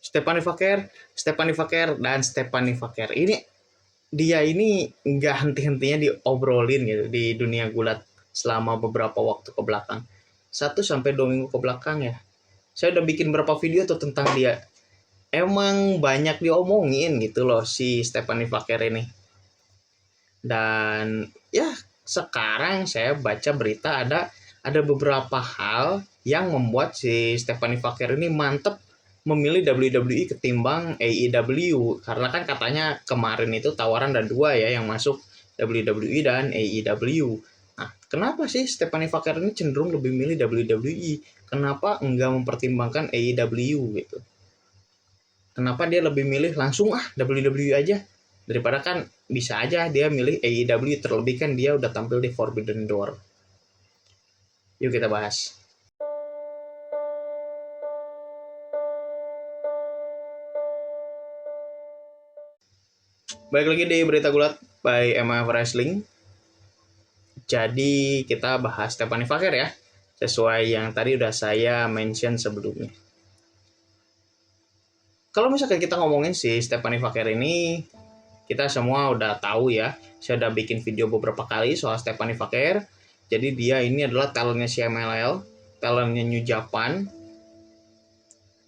Stephanie Faker, dan Stephanie Faker. Dia ini nggak henti-hentinya diobrolin gitu di dunia gulat selama beberapa waktu ke belakang. 1 sampai 2 minggu ke belakang ya. Saya udah bikin berapa video tuh tentang dia. Emang banyak diomongin gitu loh si Stephanie Faker ini. Dan ya sekarang saya baca berita ada beberapa hal yang membuat si Stephanie Faker ini mantep memilih WWE ketimbang AEW, karena kan katanya kemarin itu tawaran ada 2 ya yang masuk, WWE dan AEW. Nah, kenapa sih Stephanie Faker ini cenderung lebih milih WWE? Kenapa enggak mempertimbangkan AEW gitu? Kenapa dia lebih milih langsung WWE aja? Daripada kan bisa aja dia milih AEW, terlebih kan dia udah tampil di Forbidden Door. Yuk kita bahas. Balik lagi di Berita Gulat by MF Wrestling. Jadi kita bahas Stephanie Faker ya, sesuai yang tadi udah saya mention sebelumnya. Kalau misalkan kita ngomongin si Stephanie Faker ini, kita semua udah tahu ya, saya udah bikin video beberapa kali soal Stephanie Faker. Jadi dia ini adalah talentnya CMLL, talentnya New Japan.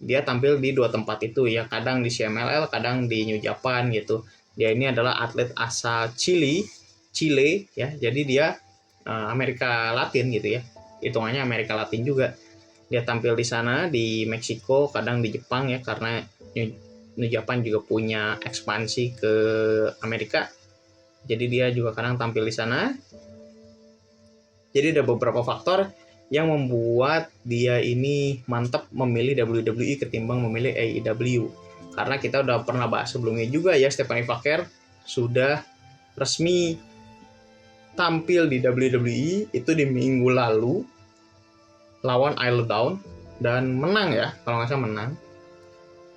Dia tampil di 2 tempat itu ya, kadang di CMLL, kadang di New Japan gitu. Dia ini adalah atlet asal Chile ya. Jadi dia Amerika Latin gitu ya. Hitungannya Amerika Latin juga. Dia tampil di sana, di Meksiko, kadang di Jepang ya, karena New Japan juga punya ekspansi ke Amerika. Jadi dia juga kadang tampil di sana. Jadi ada beberapa faktor yang membuat dia ini mantap memilih WWE ketimbang memilih AEW. Karena kita udah pernah bahas sebelumnya juga ya, Stephanie Faker sudah resmi tampil di WWE itu di minggu lalu lawan Isle Dawn dan menang ya, kalau nggak salah menang.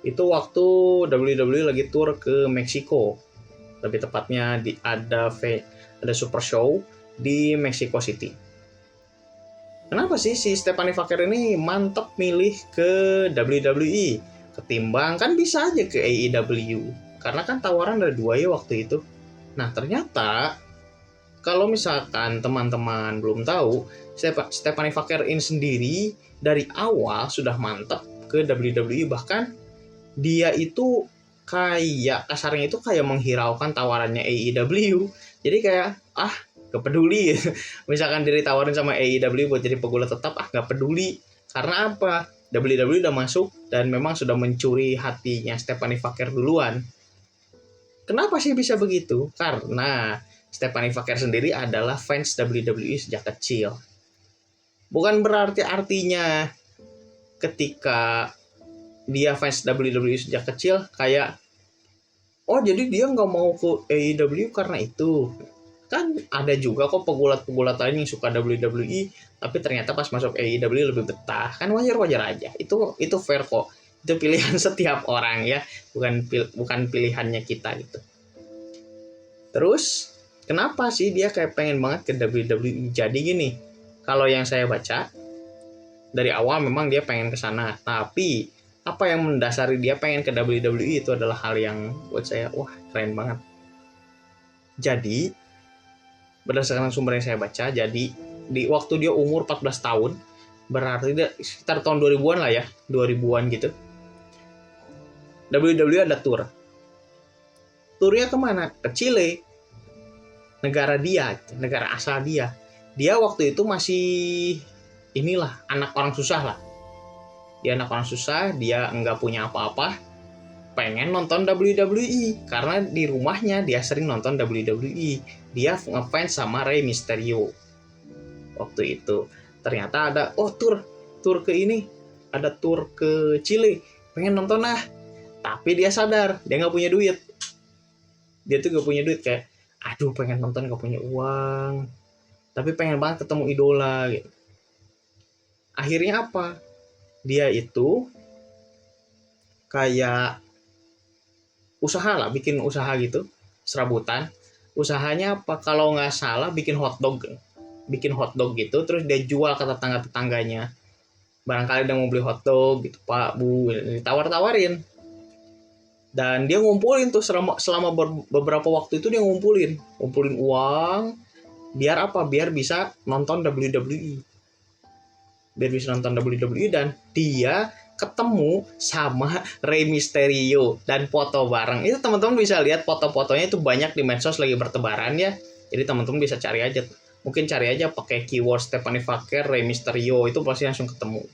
Itu waktu WWE lagi tour ke Meksiko, lebih tepatnya ada Super Show di Mexico City. Kenapa sih si Stephanie Faker ini mantep milih ke WWE ketimbang kan bisa aja ke AEW, karena kan tawaran ada 2 ya waktu itu. Nah ternyata kalau misalkan teman-teman belum tahu, Stephanie Faker ini sendiri dari awal sudah mantap ke WWE, bahkan dia itu kayak kasarnya itu kayak menghiraukan tawarannya AEW. Jadi kayak gak peduli misalkan dia ditawarin sama AEW buat jadi pegulat tetap, gak peduli. Karena apa? WWE udah masuk dan memang sudah mencuri hatinya Stephanie Faker duluan. Kenapa sih bisa begitu? Karena Stephanie Faker sendiri adalah fans WWE sejak kecil. Bukan berarti artinya ketika dia fans WWE sejak kecil kayak jadi dia nggak mau ke AEW karena itu. Kan ada juga kok pegulat-pegulat lain yang suka WWE tapi ternyata pas masuk AEW lebih betah. Kan wajar-wajar aja. Itu fair kok. Itu pilihan setiap orang ya, bukan pilihannya kita gitu. Terus kenapa sih dia kayak pengen banget ke WWE? Jadi gini, kalau yang saya baca dari awal memang dia pengen ke sana, tapi apa yang mendasari dia pengen ke WWE itu adalah hal yang buat saya keren banget. Jadi berdasarkan sumber yang saya baca, jadi di waktu dia umur 14 tahun, berarti dia sekitar tahun 2000-an lah ya, 2000-an gitu. WWE ada tour. Turnya kemana? Ke Chile. Negara dia, negara asal dia. Dia waktu itu masih anak orang susah lah. Dia anak orang susah, dia nggak punya apa-apa, pengen nonton WWE karena di rumahnya dia sering nonton WWE. Dia ngefans sama Rey Mysterio waktu itu. Ternyata ada tour ke ini, ada tour ke Chile, pengen nonton tapi dia sadar dia nggak punya duit. Dia tuh nggak punya duit, kayak pengen nonton nggak punya uang, tapi pengen banget ketemu idola gitu. Akhirnya apa? Dia itu kayak bikin usaha gitu, serabutan. Usahanya apa? Kalau nggak salah bikin hotdog gitu, terus dia jual ke tetangga-tetangganya. Barangkali dia mau beli hotdog gitu, Pak, Bu, ditawar-tawarin. Dan dia ngumpulin tuh selama beberapa waktu itu dia ngumpulin uang biar apa? Biar bisa nonton WWE. Biar bisa nonton WWE dan dia ketemu sama Rey Mysterio dan foto bareng. Itu teman-teman bisa lihat foto-fotonya itu banyak di medsos lagi bertebaran ya. Jadi teman-teman bisa cari aja. Mungkin cari aja pakai keyword Stephanie Vaquer, Rey Mysterio, itu pasti langsung ketemu.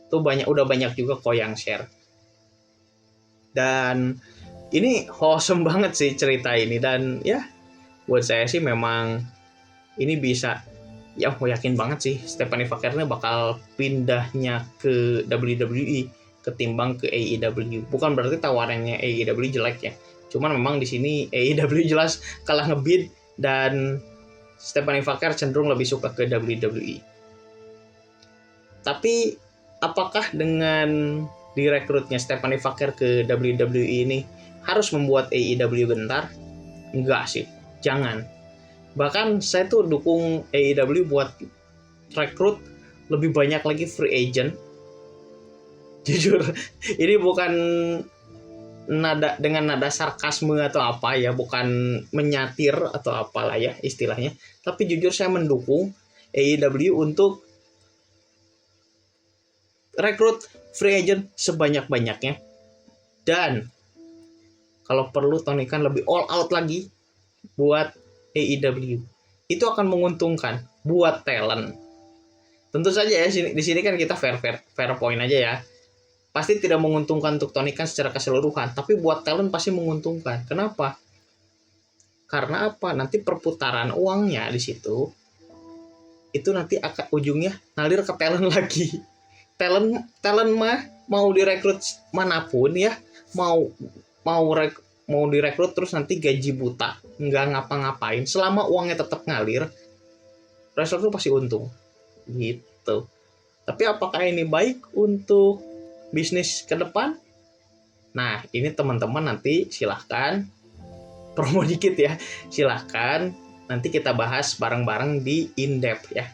Itu udah banyak juga kok yang share. Dan ini wholesome banget sih cerita ini dan ya buat saya sih memang ini bisa ya aku yakin banget sih Stephanie Vaquer ini bakal pindahnya ke WWE ketimbang ke AEW. Bukan berarti tawarannya AEW jelek ya. Cuman memang di sini AEW jelas kalah ngebid dan Stephanie Vaquer cenderung lebih suka ke WWE. Tapi apakah dengan direkrutnya Stephanie Vaquer ke WWE ini harus membuat AEW gentar? Enggak sih, jangan. Bahkan saya tuh dukung AEW buat rekrut lebih banyak lagi free agent. Jujur, ini bukan dengan nada sarkasme atau apa ya, bukan menyatir atau apalah ya istilahnya. Tapi jujur saya mendukung AEW untuk rekrut free agent sebanyak-banyaknya. Dan kalau perlu Tony Khan lebih all out lagi buat AEW. Itu akan menguntungkan buat talent. Tentu saja ya di sini kan kita fair point aja ya. Pasti tidak menguntungkan untuk Tony Khan secara keseluruhan, tapi buat talent pasti menguntungkan. Kenapa? Karena apa? Nanti perputaran uangnya di situ itu nanti akan ujungnya ngalir ke talent lagi. Talent mah mau direkrut manapun ya, mau direkrut terus nanti gaji buta, nggak ngapa-ngapain, selama uangnya tetap ngalir, wrestler tuh pasti untung gitu. Tapi apakah ini baik untuk bisnis ke depan? Nah, ini teman-teman nanti silahkan promo dikit ya, silahkan nanti kita bahas bareng-bareng di in-depth ya.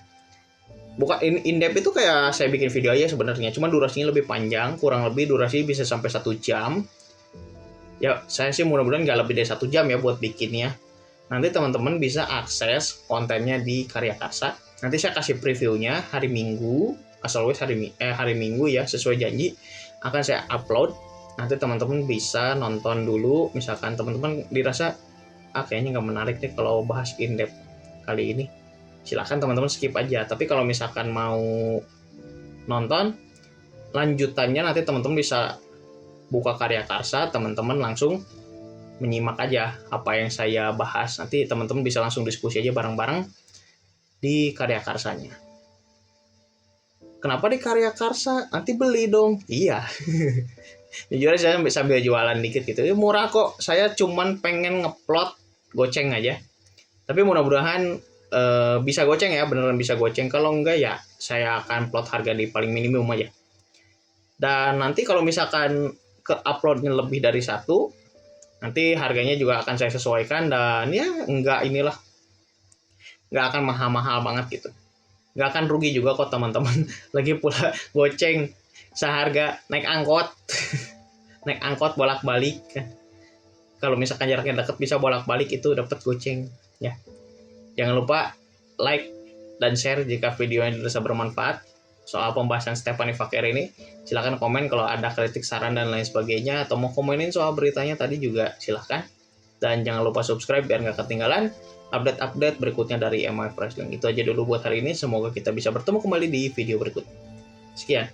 Bukan in-depth itu kayak saya bikin video aja sebenarnya, cuma durasinya lebih panjang, kurang lebih durasi bisa sampai 1 jam. Ya, saya sih mudah-mudahan nggak lebih dari 1 jam ya buat bikinnya. Nanti teman-teman bisa akses kontennya di Karya Karsa. Nanti saya kasih previewnya hari Minggu, as always hari Minggu ya, sesuai janji akan saya upload. Nanti teman-teman bisa nonton dulu. Misalkan teman-teman dirasa kayaknya nggak menarik nih kalau bahas in-depth kali ini, silakan teman-teman skip aja. Tapi kalau misalkan mau nonton lanjutannya, nanti teman-teman bisa buka Karya Karsa, teman-teman langsung menyimak aja apa yang saya bahas. Nanti teman-teman bisa langsung diskusi aja bareng-bareng di Karya Karsanya. Kenapa di Karya Karsa? Nanti beli dong. Iya. Jujur saya sambil jualan dikit gitu. Ya, murah kok. Saya cuman pengen ngeplot goceng aja. Tapi mudah-mudahan bisa goceng ya, beneran bisa goceng. Kalau enggak ya saya akan plot harga di paling minimum aja. Dan nanti kalau misalkan ke uploadnya lebih dari 1, nanti harganya juga akan saya sesuaikan. Dan ya nggak akan mahal-mahal banget gitu, nggak akan rugi juga kok teman-teman. Lagi pula goceng seharga naik angkot naik angkot bolak-balik. Kalau misalkan jaraknya dekat bisa bolak-balik, itu dapat goceng ya. Jangan lupa like dan share jika video ini dirasa bermanfaat soal pembahasan Stephanie Vaquer ini. Silahkan komen kalau ada kritik, saran, dan lain sebagainya. Atau mau komenin soal beritanya tadi juga silahkan. Dan jangan lupa subscribe biar nggak ketinggalan update-update berikutnya dari MF Wrestling. Itu aja dulu buat hari ini. Semoga kita bisa bertemu kembali di video berikut. Sekian.